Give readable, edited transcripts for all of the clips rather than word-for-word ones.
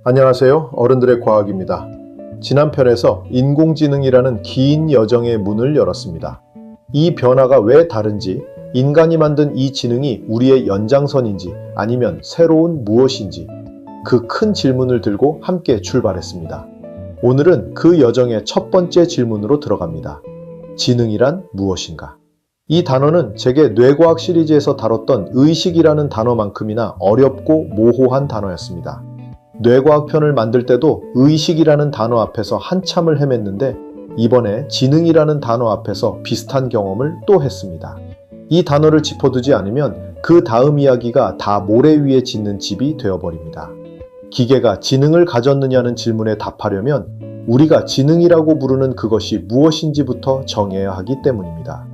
안녕하세요. 어른들의 과학입니다. 지난 편에서 인공지능이라는 긴 여정의 문을 열었습니다. 이 변화가 왜 다른지, 인간이 만든 이 지능이 우리의 연장선인지 아니면 새로운 무엇인지 그 큰 질문을 들고 함께 출발했습니다. 오늘은 그 여정의 첫 번째 질문으로 들어갑니다. 지능이란 무엇인가? 이 단어는 제게 뇌과학 시리즈에서 다뤘던 의식이라는 단어만큼이나 어렵고 모호한 단어였습니다. 뇌과학 편을 만들 때도 의식이라는 단어 앞에서 한참을 헤맸는데 이번에 지능이라는 단어 앞에서 비슷한 경험을 또 했습니다. 이 단어를 짚어두지 않으면 그 다음 이야기가 다 모래 위에 짓는 집이 되어버립니다. 기계가 지능을 가졌느냐는 질문에 답하려면 우리가 지능이라고 부르는 그것이 무엇인지부터 정해야 하기 때문입니다.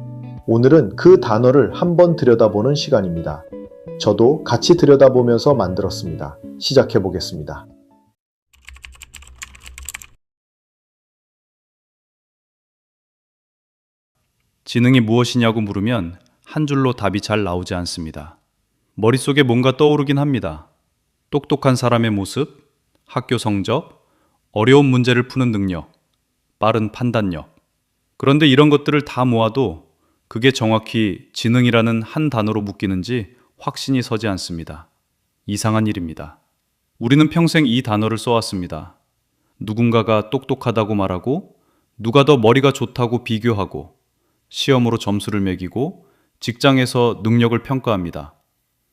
오늘은 그 단어를 한번 들여다보는 시간입니다. 저도 같이 들여다보면서 만들었습니다. 시작해 보겠습니다. 지능이 무엇이냐고 물으면 한 줄로 답이 잘 나오지 않습니다. 머릿속에 뭔가 떠오르긴 합니다. 똑똑한 사람의 모습, 학교 성적, 어려운 문제를 푸는 능력, 빠른 판단력. 그런데 이런 것들을 다 모아도 그게 정확히 지능이라는 한 단어로 묶이는지 확신이 서지 않습니다. 이상한 일입니다. 우리는 평생 이 단어를 써왔습니다. 누군가가 똑똑하다고 말하고 누가 더 머리가 좋다고 비교하고 시험으로 점수를 매기고 직장에서 능력을 평가합니다.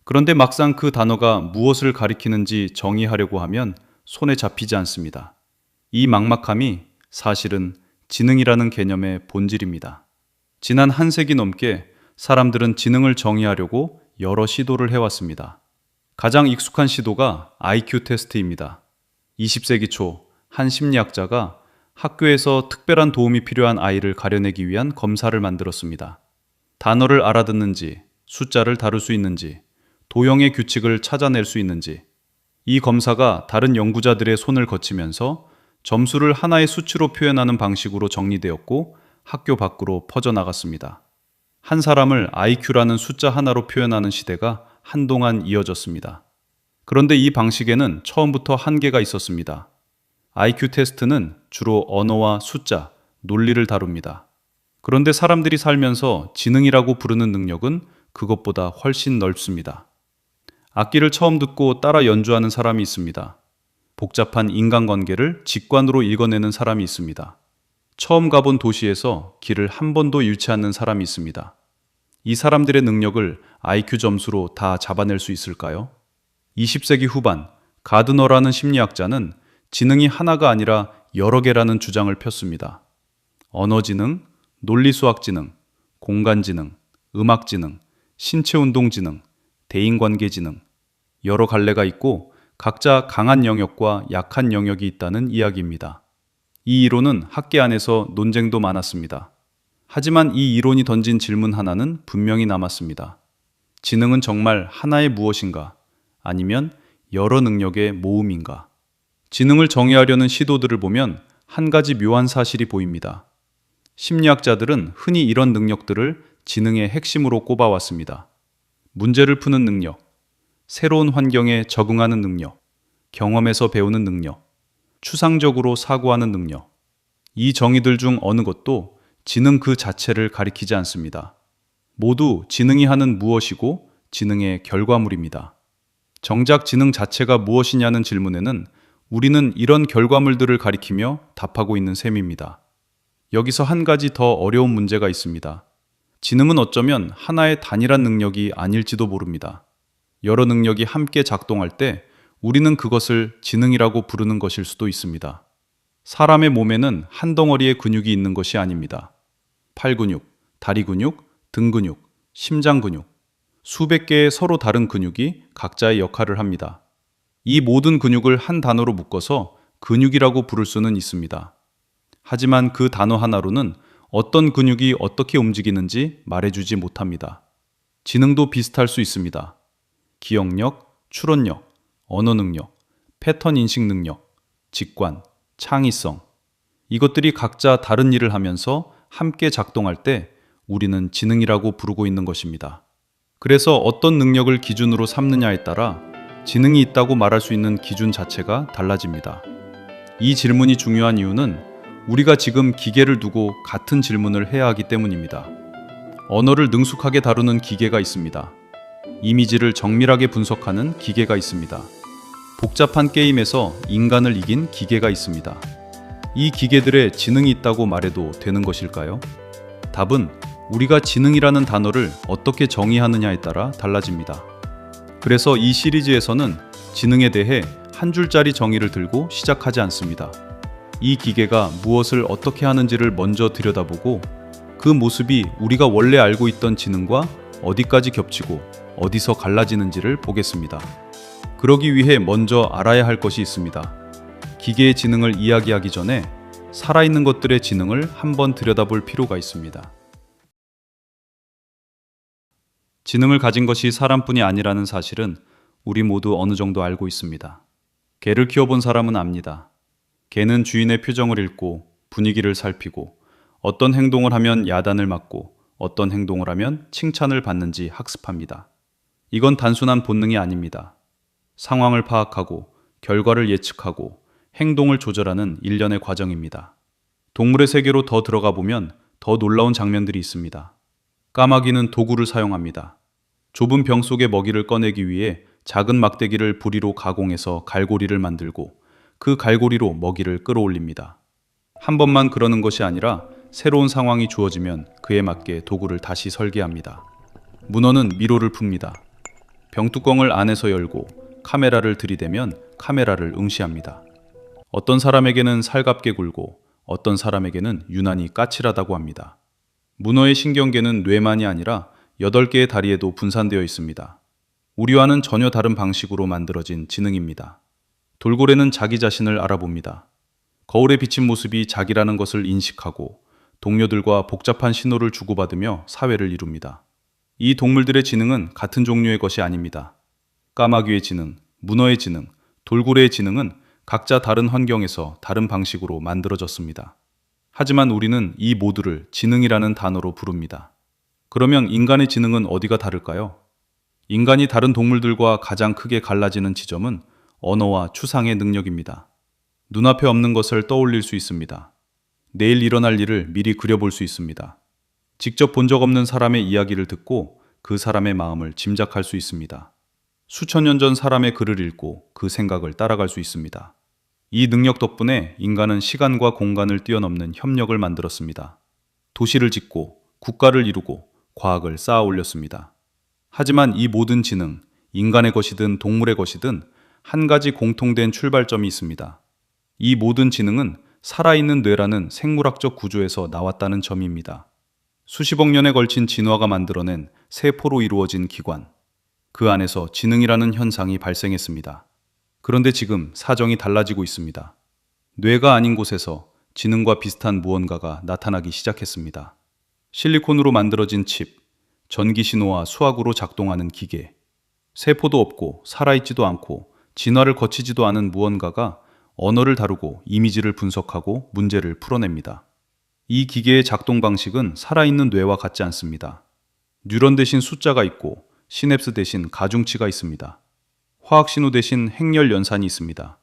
그런데 막상 그 단어가 무엇을 가리키는지 정의하려고 하면 손에 잡히지 않습니다. 이 막막함이 사실은 지능이라는 개념의 본질입니다. 지난 한 세기 넘게 사람들은 지능을 정의하려고 여러 시도를 해왔습니다. 가장 익숙한 시도가 IQ 테스트입니다. 20세기 초 한 심리학자가 학교에서 특별한 도움이 필요한 아이를 가려내기 위한 검사를 만들었습니다. 단어를 알아듣는지, 숫자를 다룰 수 있는지, 도형의 규칙을 찾아낼 수 있는지, 이 검사가 다른 연구자들의 손을 거치면서 점수를 하나의 수치로 표현하는 방식으로 정리되었고 학교 밖으로 퍼져나갔습니다. 한 사람을 IQ라는 숫자 하나로 표현하는 시대가 한동안 이어졌습니다. 그런데 이 방식에는 처음부터 한계가 있었습니다. IQ 테스트는 주로 언어와 숫자, 논리를 다룹니다. 그런데 사람들이 살면서 지능이라고 부르는 능력은 그것보다 훨씬 넓습니다. 악기를 처음 듣고 따라 연주하는 사람이 있습니다. 복잡한 인간관계를 직관으로 읽어내는 사람이 있습니다. 처음 가본 도시에서 길을 한 번도 잃지 않는 사람이 있습니다. 이 사람들의 능력을 IQ 점수로 다 잡아낼 수 있을까요? 20세기 후반, 가드너라는 심리학자는 지능이 하나가 아니라 여러 개라는 주장을 폈습니다. 언어지능, 논리수학지능, 공간지능, 음악지능, 신체운동지능, 대인관계지능, 여러 갈래가 있고 각자 강한 영역과 약한 영역이 있다는 이야기입니다. 이 이론은 학계 안에서 논쟁도 많았습니다. 하지만 이 이론이 던진 질문 하나는 분명히 남았습니다. 지능은 정말 하나의 무엇인가? 아니면 여러 능력의 모음인가? 지능을 정의하려는 시도들을 보면 한 가지 묘한 사실이 보입니다. 심리학자들은 흔히 이런 능력들을 지능의 핵심으로 꼽아왔습니다. 문제를 푸는 능력, 새로운 환경에 적응하는 능력, 경험에서 배우는 능력, 추상적으로 사고하는 능력. 이 정의들 중 어느 것도 지능 그 자체를 가리키지 않습니다. 모두 지능이 하는 무엇이고 지능의 결과물입니다. 정작 지능 자체가 무엇이냐는 질문에는 우리는 이런 결과물들을 가리키며 답하고 있는 셈입니다. 여기서 한 가지 더 어려운 문제가 있습니다. 지능은 어쩌면 하나의 단일한 능력이 아닐지도 모릅니다. 여러 능력이 함께 작동할 때 우리는 그것을 지능이라고 부르는 것일 수도 있습니다. 사람의 몸에는 한 덩어리의 근육이 있는 것이 아닙니다. 팔 근육, 다리 근육, 등 근육, 심장 근육, 수백 개의 서로 다른 근육이 각자의 역할을 합니다. 이 모든 근육을 한 단어로 묶어서 근육이라고 부를 수는 있습니다. 하지만 그 단어 하나로는 어떤 근육이 어떻게 움직이는지 말해주지 못합니다. 지능도 비슷할 수 있습니다. 기억력, 추론력, 언어 능력, 패턴 인식 능력, 직관, 창의성. 이것들이 각자 다른 일을 하면서 함께 작동할 때 우리는 지능이라고 부르고 있는 것입니다. 그래서 어떤 능력을 기준으로 삼느냐에 따라 지능이 있다고 말할 수 있는 기준 자체가 달라집니다. 이 질문이 중요한 이유는 우리가 지금 기계를 두고 같은 질문을 해야 하기 때문입니다. 언어를 능숙하게 다루는 기계가 있습니다. 이미지를 정밀하게 분석하는 기계가 있습니다. 복잡한 게임에서 인간을 이긴 기계가 있습니다. 이 기계들의 지능이 있다고 말해도 되는 것일까요? 답은 우리가 지능이라는 단어를 어떻게 정의하느냐에 따라 달라집니다. 그래서 이 시리즈에서는 지능에 대해 한 줄짜리 정의를 들고 시작하지 않습니다. 이 기계가 무엇을 어떻게 하는지를 먼저 들여다보고 그 모습이 우리가 원래 알고 있던 지능과 어디까지 겹치고 어디서 갈라지는지를 보겠습니다. 그러기 위해 먼저 알아야 할 것이 있습니다. 기계의 지능을 이야기하기 전에 살아있는 것들의 지능을 한번 들여다볼 필요가 있습니다. 지능을 가진 것이 사람뿐이 아니라는 사실은 우리 모두 어느 정도 알고 있습니다. 개를 키워본 사람은 압니다. 개는 주인의 표정을 읽고 분위기를 살피고 어떤 행동을 하면 야단을 맞고 어떤 행동을 하면 칭찬을 받는지 학습합니다. 이건 단순한 본능이 아닙니다. 상황을 파악하고 결과를 예측하고 행동을 조절하는 일련의 과정입니다. 동물의 세계로 더 들어가 보면 더 놀라운 장면들이 있습니다. 까마귀는 도구를 사용합니다. 좁은 병 속의 먹이를 꺼내기 위해 작은 막대기를 부리로 가공해서 갈고리를 만들고 그 갈고리로 먹이를 끌어올립니다. 한 번만 그러는 것이 아니라 새로운 상황이 주어지면 그에 맞게 도구를 다시 설계합니다. 문어는 미로를 풉니다. 병뚜껑을 안에서 열고 카메라를 들이대면 카메라를 응시합니다. 어떤 사람에게는 살갑게 굴고 어떤 사람에게는 유난히 까칠하다고 합니다. 문어의 신경계는 뇌만이 아니라 8개의 다리에도 분산되어 있습니다. 우리와는 전혀 다른 방식으로 만들어진 지능입니다. 돌고래는 자기 자신을 알아봅니다. 거울에 비친 모습이 자기라는 것을 인식하고 동료들과 복잡한 신호를 주고받으며 사회를 이룹니다. 이 동물들의 지능은 같은 종류의 것이 아닙니다. 까마귀의 지능, 문어의 지능, 돌고래의 지능은 각자 다른 환경에서 다른 방식으로 만들어졌습니다. 하지만 우리는 이 모두를 지능이라는 단어로 부릅니다. 그러면 인간의 지능은 어디가 다를까요? 인간이 다른 동물들과 가장 크게 갈라지는 지점은 언어와 추상의 능력입니다. 눈앞에 없는 것을 떠올릴 수 있습니다. 내일 일어날 일을 미리 그려볼 수 있습니다. 직접 본 적 없는 사람의 이야기를 듣고 그 사람의 마음을 짐작할 수 있습니다. 수천 년 전 사람의 글을 읽고 그 생각을 따라갈 수 있습니다. 이 능력 덕분에 인간은 시간과 공간을 뛰어넘는 협력을 만들었습니다. 도시를 짓고 국가를 이루고 과학을 쌓아 올렸습니다. 하지만 이 모든 지능, 인간의 것이든 동물의 것이든 한 가지 공통된 출발점이 있습니다. 이 모든 지능은 살아있는 뇌라는 생물학적 구조에서 나왔다는 점입니다. 수십억 년에 걸친 진화가 만들어낸 세포로 이루어진 기관, 그 안에서 지능이라는 현상이 발생했습니다. 그런데 지금 사정이 달라지고 있습니다. 뇌가 아닌 곳에서 지능과 비슷한 무언가가 나타나기 시작했습니다. 실리콘으로 만들어진 칩, 전기 신호와 수학으로 작동하는 기계, 세포도 없고 살아있지도 않고 진화를 거치지도 않은 무언가가 언어를 다루고 이미지를 분석하고 문제를 풀어냅니다. 이 기계의 작동 방식은 살아있는 뇌와 같지 않습니다. 뉴런 대신 숫자가 있고 시냅스 대신 가중치가 있습니다. 화학신호 대신 행렬 연산이 있습니다.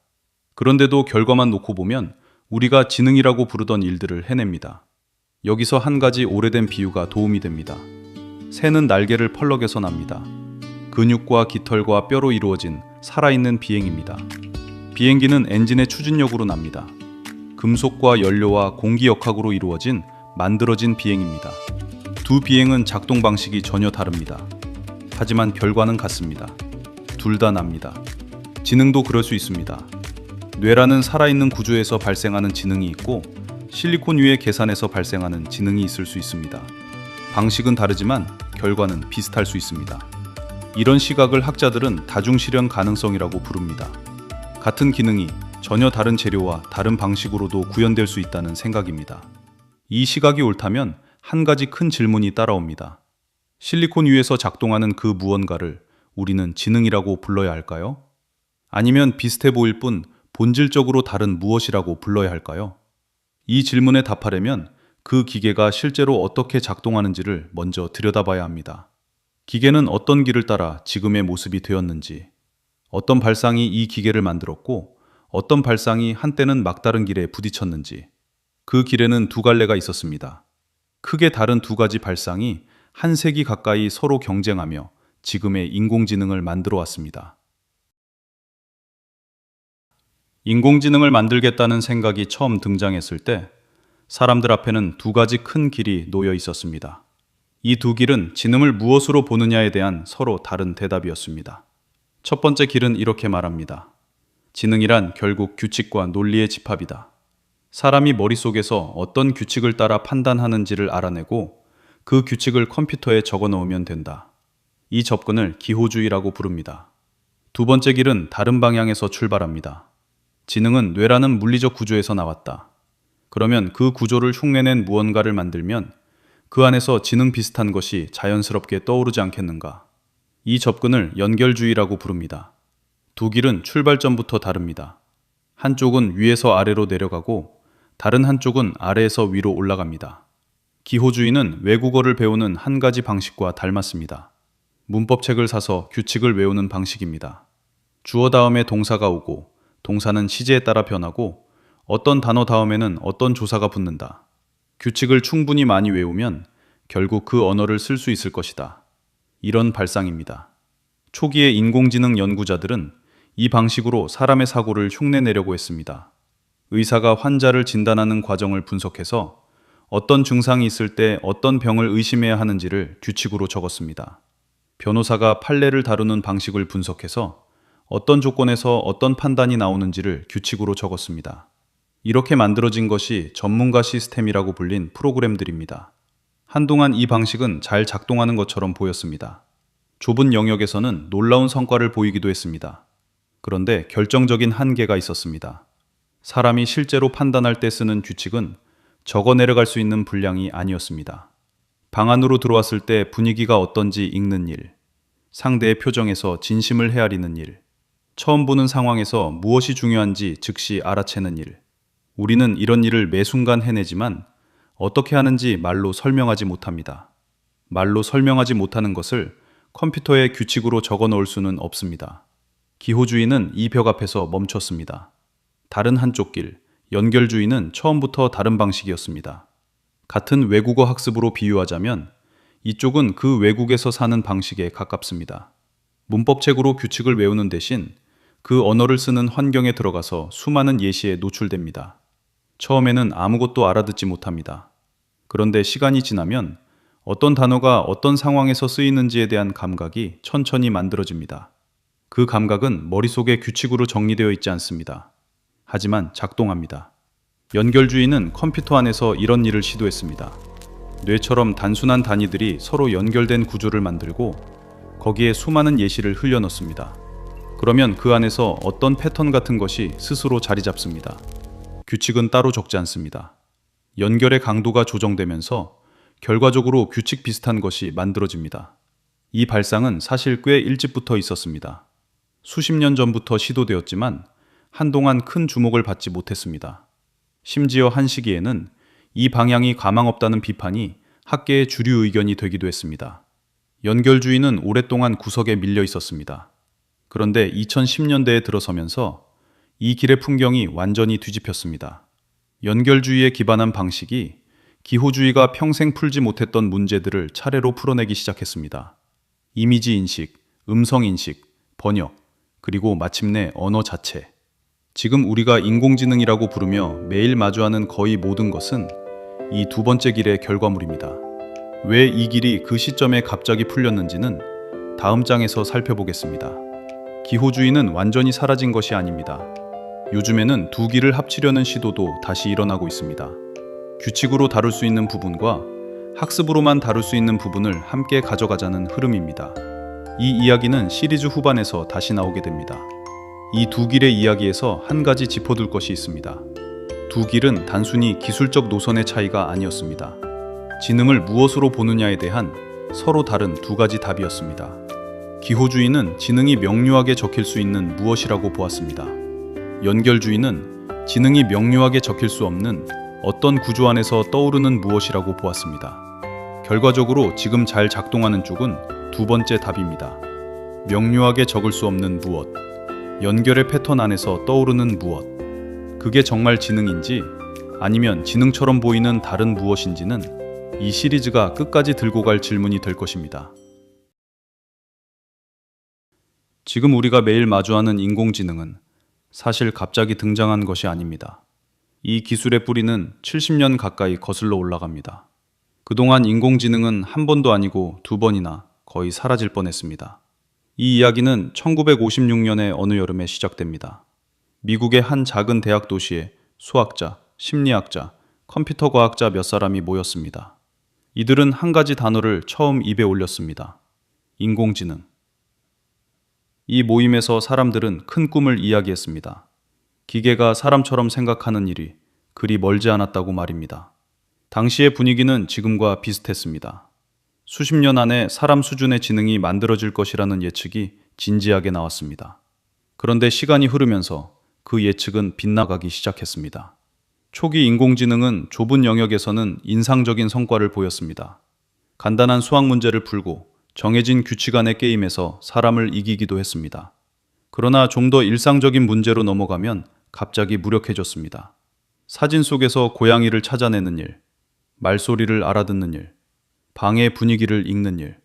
그런데도 결과만 놓고 보면 우리가 지능이라고 부르던 일들을 해냅니다. 여기서 한 가지 오래된 비유가 도움이 됩니다. 새는 날개를 펄럭여서 납니다. 근육과 깃털과 뼈로 이루어진 살아있는 비행입니다. 비행기는 엔진의 추진력으로 납니다. 금속과 연료와 공기역학으로 이루어진 만들어진 비행입니다. 두 비행은 작동 방식이 전혀 다릅니다. 하지만 결과는 같습니다. 둘 다 납니다. 지능도 그럴 수 있습니다. 뇌라는 살아있는 구조에서 발생하는 지능이 있고 실리콘 위의 계산에서 발생하는 지능이 있을 수 있습니다. 방식은 다르지만 결과는 비슷할 수 있습니다. 이런 시각을 학자들은 다중실현 가능성이라고 부릅니다. 같은 기능이 전혀 다른 재료와 다른 방식으로도 구현될 수 있다는 생각입니다. 이 시각이 옳다면 한 가지 큰 질문이 따라옵니다. 실리콘 위에서 작동하는 그 무언가를 우리는 지능이라고 불러야 할까요? 아니면 비슷해 보일 뿐 본질적으로 다른 무엇이라고 불러야 할까요? 이 질문에 답하려면 그 기계가 실제로 어떻게 작동하는지를 먼저 들여다봐야 합니다. 기계는 어떤 길을 따라 지금의 모습이 되었는지, 어떤 발상이 이 기계를 만들었고 어떤 발상이 한때는 막다른 길에 부딪혔는지. 그 길에는 두 갈래가 있었습니다. 크게 다른 두 가지 발상이 한 세기 가까이 서로 경쟁하며 지금의 인공지능을 만들어 왔습니다. 인공지능을 만들겠다는 생각이 처음 등장했을 때 사람들 앞에는 두 가지 큰 길이 놓여 있었습니다. 이 두 길은 지능을 무엇으로 보느냐에 대한 서로 다른 대답이었습니다. 첫 번째 길은 이렇게 말합니다. 지능이란 결국 규칙과 논리의 집합이다. 사람이 머릿속에서 어떤 규칙을 따라 판단하는지를 알아내고 그 규칙을 컴퓨터에 적어 놓으면 된다. 이 접근을 기호주의라고 부릅니다. 두 번째 길은 다른 방향에서 출발합니다. 지능은 뇌라는 물리적 구조에서 나왔다. 그러면 그 구조를 흉내낸 무언가를 만들면 그 안에서 지능 비슷한 것이 자연스럽게 떠오르지 않겠는가? 이 접근을 연결주의라고 부릅니다. 두 길은 출발점부터 다릅니다. 한쪽은 위에서 아래로 내려가고 다른 한쪽은 아래에서 위로 올라갑니다. 기호주의는 외국어를 배우는 한 가지 방식과 닮았습니다. 문법책을 사서 규칙을 외우는 방식입니다. 주어 다음에 동사가 오고 동사는 시제에 따라 변하고 어떤 단어 다음에는 어떤 조사가 붙는다. 규칙을 충분히 많이 외우면 결국 그 언어를 쓸 수 있을 것이다. 이런 발상입니다. 초기의 인공지능 연구자들은 이 방식으로 사람의 사고를 흉내내려고 했습니다. 의사가 환자를 진단하는 과정을 분석해서 어떤 증상이 있을 때 어떤 병을 의심해야 하는지를 규칙으로 적었습니다. 변호사가 판례를 다루는 방식을 분석해서 어떤 조건에서 어떤 판단이 나오는지를 규칙으로 적었습니다. 이렇게 만들어진 것이 전문가 시스템이라고 불린 프로그램들입니다. 한동안 이 방식은 잘 작동하는 것처럼 보였습니다. 좁은 영역에서는 놀라운 성과를 보이기도 했습니다. 그런데 결정적인 한계가 있었습니다. 사람이 실제로 판단할 때 쓰는 규칙은 적어 내려갈 수 있는 분량이 아니었습니다. 방 안으로 들어왔을 때 분위기가 어떤지 읽는 일, 상대의 표정에서 진심을 헤아리는 일, 처음 보는 상황에서 무엇이 중요한지 즉시 알아채는 일. 우리는 이런 일을 매 순간 해내지만 어떻게 하는지 말로 설명하지 못합니다. 말로 설명하지 못하는 것을 컴퓨터에 규칙으로 적어 놓을 수는 없습니다. 기호주의는 이 벽 앞에서 멈췄습니다. 다른 한쪽 길, 연결주의는 처음부터 다른 방식이었습니다. 같은 외국어 학습으로 비유하자면 이쪽은 그 외국에서 사는 방식에 가깝습니다. 문법책으로 규칙을 외우는 대신 그 언어를 쓰는 환경에 들어가서 수많은 예시에 노출됩니다. 처음에는 아무것도 알아듣지 못합니다. 그런데 시간이 지나면 어떤 단어가 어떤 상황에서 쓰이는지에 대한 감각이 천천히 만들어집니다. 그 감각은 머릿속에 규칙으로 정리되어 있지 않습니다. 하지만 작동합니다. 연결주의는 컴퓨터 안에서 이런 일을 시도했습니다. 뇌처럼 단순한 단위들이 서로 연결된 구조를 만들고 거기에 수많은 예시를 흘려넣습니다. 그러면 그 안에서 어떤 패턴 같은 것이 스스로 자리 잡습니다. 규칙은 따로 적지 않습니다. 연결의 강도가 조정되면서 결과적으로 규칙 비슷한 것이 만들어집니다. 이 발상은 사실 꽤 일찍부터 있었습니다. 수십 년 전부터 시도되었지만 한동안 큰 주목을 받지 못했습니다. 심지어 한 시기에는 이 방향이 가망없다는 비판이 학계의 주류 의견이 되기도 했습니다. 연결주의는 오랫동안 구석에 밀려 있었습니다. 그런데 2010년대에 들어서면서 이 길의 풍경이 완전히 뒤집혔습니다. 연결주의에 기반한 방식이 기호주의가 평생 풀지 못했던 문제들을 차례로 풀어내기 시작했습니다. 이미지 인식, 음성 인식, 번역, 그리고 마침내 언어 자체. 지금 우리가 인공지능이라고 부르며 매일 마주하는 거의 모든 것은 이 두 번째 길의 결과물입니다. 왜 이 길이 그 시점에 갑자기 풀렸는지는 다음 장에서 살펴보겠습니다. 기호주의는 완전히 사라진 것이 아닙니다. 요즘에는 두 길을 합치려는 시도도 다시 일어나고 있습니다. 규칙으로 다룰 수 있는 부분과 학습으로만 다룰 수 있는 부분을 함께 가져가자는 흐름입니다. 이 이야기는 시리즈 후반에서 다시 나오게 됩니다. 이 두 길의 이야기에서 한 가지 짚어둘 것이 있습니다. 두 길은 단순히 기술적 노선의 차이가 아니었습니다. 지능을 무엇으로 보느냐에 대한 서로 다른 두 가지 답이었습니다. 기호주의는 지능이 명료하게 적힐 수 있는 무엇이라고 보았습니다. 연결주의는 지능이 명료하게 적힐 수 없는 어떤 구조 안에서 떠오르는 무엇이라고 보았습니다. 결과적으로 지금 잘 작동하는 쪽은 두 번째 답입니다. 명료하게 적을 수 없는 무엇. 연결의 패턴 안에서 떠오르는 무엇. 그게 정말 지능인지 아니면 지능처럼 보이는 다른 무엇인지는 이 시리즈가 끝까지 들고 갈 질문이 될 것입니다. 지금 우리가 매일 마주하는 인공지능은 사실 갑자기 등장한 것이 아닙니다. 이 기술의 뿌리는 70년 가까이 거슬러 올라갑니다. 그동안 인공지능은 한 번도 아니고 두 번이나 거의 사라질 뻔했습니다. 이 이야기는 1956년의 어느 여름에 시작됩니다. 미국의 한 작은 대학 도시에 수학자, 심리학자, 컴퓨터 과학자 몇 사람이 모였습니다. 이들은 한 가지 단어를 처음 입에 올렸습니다. 인공지능. 이 모임에서 사람들은 큰 꿈을 이야기했습니다. 기계가 사람처럼 생각하는 일이 그리 멀지 않았다고 말입니다. 당시의 분위기는 지금과 비슷했습니다. 수십 년 안에 사람 수준의 지능이 만들어질 것이라는 예측이 진지하게 나왔습니다. 그런데 시간이 흐르면서 그 예측은 빗나가기 시작했습니다. 초기 인공지능은 좁은 영역에서는 인상적인 성과를 보였습니다. 간단한 수학 문제를 풀고 정해진 규칙 안의 게임에서 사람을 이기기도 했습니다. 그러나 좀 더 일상적인 문제로 넘어가면 갑자기 무력해졌습니다. 사진 속에서 고양이를 찾아내는 일, 말소리를 알아듣는 일, 방의 분위기를 읽는 일.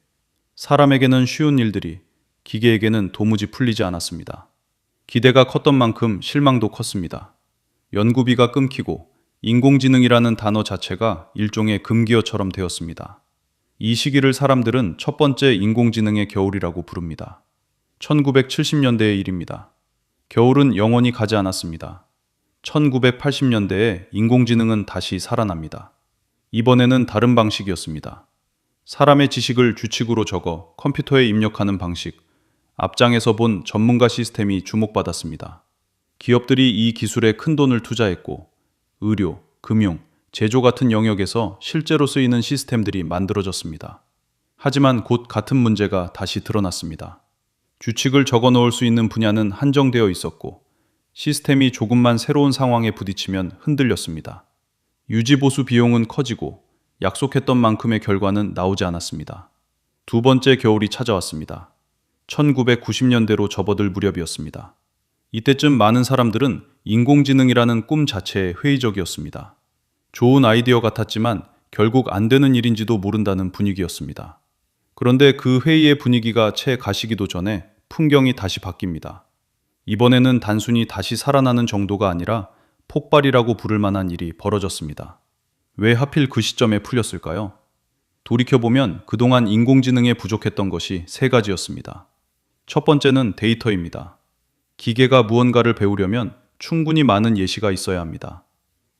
사람에게는 쉬운 일들이 기계에게는 도무지 풀리지 않았습니다. 기대가 컸던 만큼 실망도 컸습니다. 연구비가 끊기고 인공지능이라는 단어 자체가 일종의 금기어처럼 되었습니다. 이 시기를 사람들은 첫 번째 인공지능의 겨울이라고 부릅니다. 1970년대의 일입니다. 겨울은 영원히 가지 않았습니다. 1980년대에 인공지능은 다시 살아납니다. 이번에는 다른 방식이었습니다. 사람의 지식을 규칙으로 적어 컴퓨터에 입력하는 방식, 앞장에서 본 전문가 시스템이 주목받았습니다. 기업들이 이 기술에 큰 돈을 투자했고 의료, 금융, 제조 같은 영역에서 실제로 쓰이는 시스템들이 만들어졌습니다. 하지만 곧 같은 문제가 다시 드러났습니다. 규칙을 적어 놓을 수 있는 분야는 한정되어 있었고 시스템이 조금만 새로운 상황에 부딪히면 흔들렸습니다. 유지보수 비용은 커지고 약속했던 만큼의 결과는 나오지 않았습니다. 두 번째 겨울이 찾아왔습니다. 1990년대로 접어들 무렵이었습니다. 이때쯤 많은 사람들은 인공지능이라는 꿈 자체에 회의적이었습니다. 좋은 아이디어 같았지만 결국 안 되는 일인지도 모른다는 분위기였습니다. 그런데 그 회의의 분위기가 채 가시기도 전에 풍경이 다시 바뀝니다. 이번에는 단순히 다시 살아나는 정도가 아니라 폭발이라고 부를 만한 일이 벌어졌습니다. 왜 하필 그 시점에 풀렸을까요? 돌이켜보면 그동안 인공지능에 부족했던 것이 세 가지였습니다. 첫 번째는 데이터입니다. 기계가 무언가를 배우려면 충분히 많은 예시가 있어야 합니다.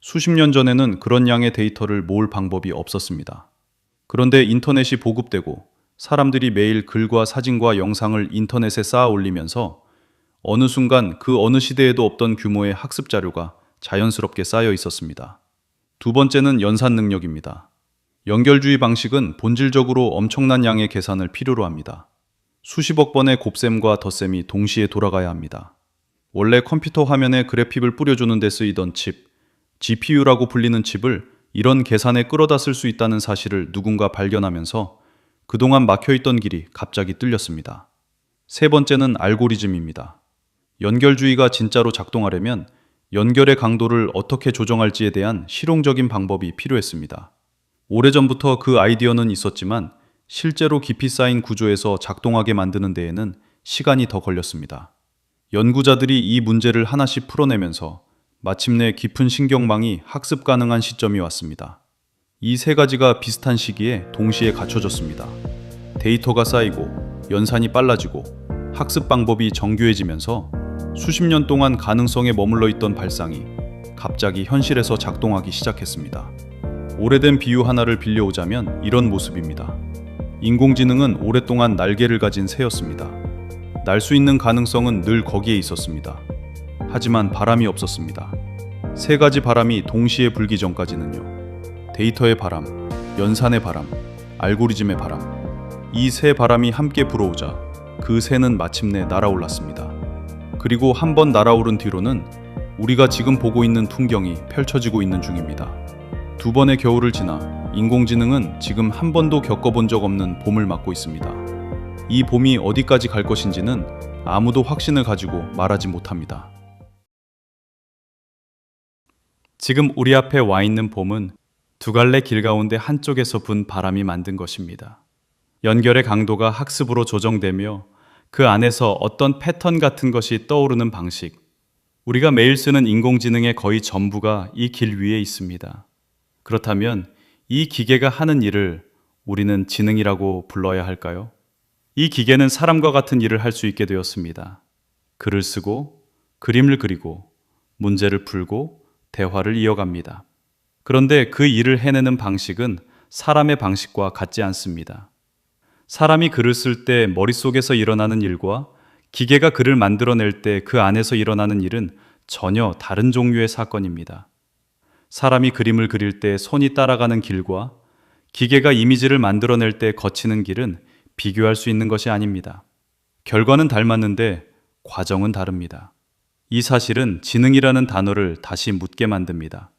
수십 년 전에는 그런 양의 데이터를 모을 방법이 없었습니다. 그런데 인터넷이 보급되고 사람들이 매일 글과 사진과 영상을 인터넷에 쌓아 올리면서 어느 순간 그 어느 시대에도 없던 규모의 학습 자료가 자연스럽게 쌓여 있었습니다. 두 번째는 연산 능력입니다. 연결주의 방식은 본질적으로 엄청난 양의 계산을 필요로 합니다. 수십억 번의 곱셈과 덧셈이 동시에 돌아가야 합니다. 원래 컴퓨터 화면에 그래픽을 뿌려주는 데 쓰이던 칩, GPU라고 불리는 칩을 이런 계산에 끌어다 쓸 수 있다는 사실을 누군가 발견하면서 그동안 막혀있던 길이 갑자기 뚫렸습니다. 세 번째는 알고리즘입니다. 연결주의가 진짜로 작동하려면 연결의 강도를 어떻게 조정할지에 대한 실용적인 방법이 필요했습니다. 오래전부터 그 아이디어는 있었지만 실제로 깊이 쌓인 구조에서 작동하게 만드는 데에는 시간이 더 걸렸습니다. 연구자들이 이 문제를 하나씩 풀어내면서 마침내 깊은 신경망이 학습 가능한 시점이 왔습니다. 이 세 가지가 비슷한 시기에 동시에 갖춰졌습니다. 데이터가 쌓이고 연산이 빨라지고 학습 방법이 정교해지면서 수십 년 동안 가능성에 머물러 있던 발상이 갑자기 현실에서 작동하기 시작했습니다. 오래된 비유 하나를 빌려오자면 이런 모습입니다. 인공지능은 오랫동안 날개를 가진 새였습니다. 날 수 있는 가능성은 늘 거기에 있었습니다. 하지만 바람이 없었습니다. 세 가지 바람이 동시에 불기 전까지는요. 데이터의 바람, 연산의 바람, 알고리즘의 바람. 이 세 바람이 함께 불어오자 그 새는 마침내 날아올랐습니다. 그리고 한 번 날아오른 뒤로는 우리가 지금 보고 있는 풍경이 펼쳐지고 있는 중입니다. 두 번의 겨울을 지나 인공지능은 지금 한 번도 겪어본 적 없는 봄을 맞고 있습니다. 이 봄이 어디까지 갈 것인지는 아무도 확신을 가지고 말하지 못합니다. 지금 우리 앞에 와 있는 봄은 두 갈래 길 가운데 한쪽에서 분 바람이 만든 것입니다. 연결의 강도가 학습으로 조정되며 그 안에서 어떤 패턴 같은 것이 떠오르는 방식, 우리가 매일 쓰는 인공지능의 거의 전부가 이 길 위에 있습니다. 그렇다면 이 기계가 하는 일을 우리는 지능이라고 불러야 할까요? 이 기계는 사람과 같은 일을 할 수 있게 되었습니다. 글을 쓰고, 그림을 그리고, 문제를 풀고, 대화를 이어갑니다. 그런데 그 일을 해내는 방식은 사람의 방식과 같지 않습니다. 사람이 글을 쓸 때 머릿속에서 일어나는 일과 기계가 글을 만들어낼 때 그 안에서 일어나는 일은 전혀 다른 종류의 사건입니다. 사람이 그림을 그릴 때 손이 따라가는 길과 기계가 이미지를 만들어낼 때 거치는 길은 비교할 수 있는 것이 아닙니다. 결과는 닮았는데 과정은 다릅니다. 이 사실은 지능이라는 단어를 다시 묻게 만듭니다.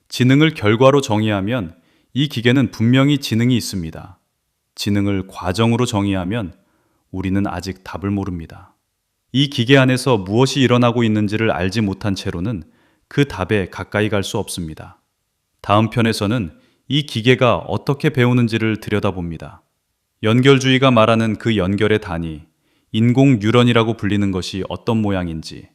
지능을 결과로 정의하면 이 기계는 분명히 지능이 있습니다. 지능을 과정으로 정의하면 우리는 아직 답을 모릅니다. 이 기계 안에서 무엇이 일어나고 있는지를 알지 못한 채로는 그 답에 가까이 갈 수 없습니다. 다음 편에서는 이 기계가 어떻게 배우는지를 들여다봅니다. 연결주의가 말하는 그 연결의 단위, 인공 뉴런이라고 불리는 것이 어떤 모양인지,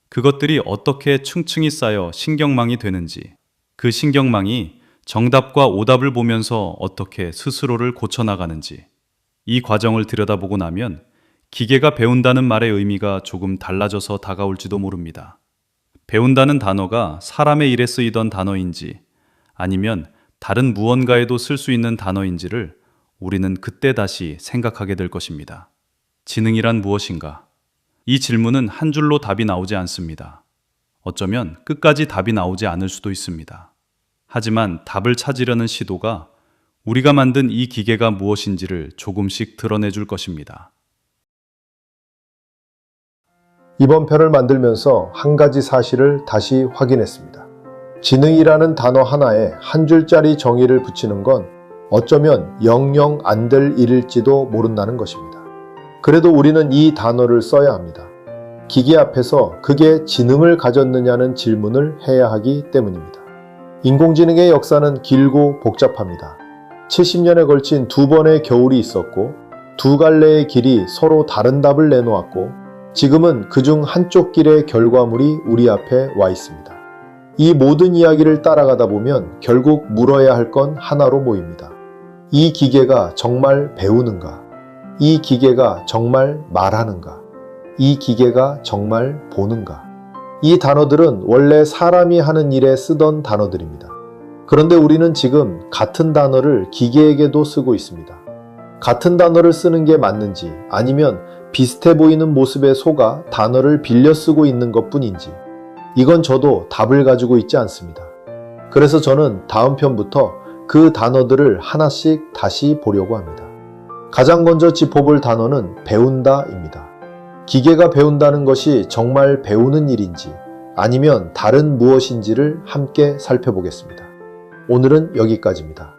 그것들이 어떻게 층층이 쌓여 신경망이 되는지, 그 신경망이 정답과 오답을 보면서 어떻게 스스로를 고쳐나가는지, 이 과정을 들여다보고 나면 기계가 배운다는 말의 의미가 조금 달라져서 다가올지도 모릅니다. 배운다는 단어가 사람의 일에 쓰이던 단어인지 아니면 다른 무언가에도 쓸 수 있는 단어인지를 우리는 그때 다시 생각하게 될 것입니다. 지능이란 무엇인가? 이 질문은 한 줄로 답이 나오지 않습니다. 어쩌면 끝까지 답이 나오지 않을 수도 있습니다. 하지만 답을 찾으려는 시도가 우리가 만든 이 기계가 무엇인지를 조금씩 드러내줄 것입니다. 이번 편을 만들면서 한 가지 사실을 다시 확인했습니다. 지능이라는 단어 하나에 한 줄짜리 정의를 붙이는 건 어쩌면 영영 안 될 일일지도 모른다는 것입니다. 그래도 우리는 이 단어를 써야 합니다. 기계 앞에서 그게 지능을 가졌느냐는 질문을 해야 하기 때문입니다. 인공지능의 역사는 길고 복잡합니다. 70년에 걸친 두 번의 겨울이 있었고 두 갈래의 길이 서로 다른 답을 내놓았고 지금은 그중 한쪽 길의 결과물이 우리 앞에 와 있습니다. 이 모든 이야기를 따라가다 보면 결국 물어야 할 건 하나로 모입니다. 이 기계가 정말 배우는가? 이 기계가 정말 말하는가? 이 기계가 정말 보는가? 이 단어들은 원래 사람이 하는 일에 쓰던 단어들입니다. 그런데 우리는 지금 같은 단어를 기계에게도 쓰고 있습니다. 같은 단어를 쓰는 게 맞는지 아니면 비슷해 보이는 모습에 속아 단어를 빌려 쓰고 있는 것뿐인지 이건 저도 답을 가지고 있지 않습니다. 그래서 저는 다음 편부터 그 단어들을 하나씩 다시 보려고 합니다. 가장 먼저 짚어볼 단어는 배운다입니다. 기계가 배운다는 것이 정말 배우는 일인지 아니면 다른 무엇인지를 함께 살펴보겠습니다. 오늘은 여기까지입니다.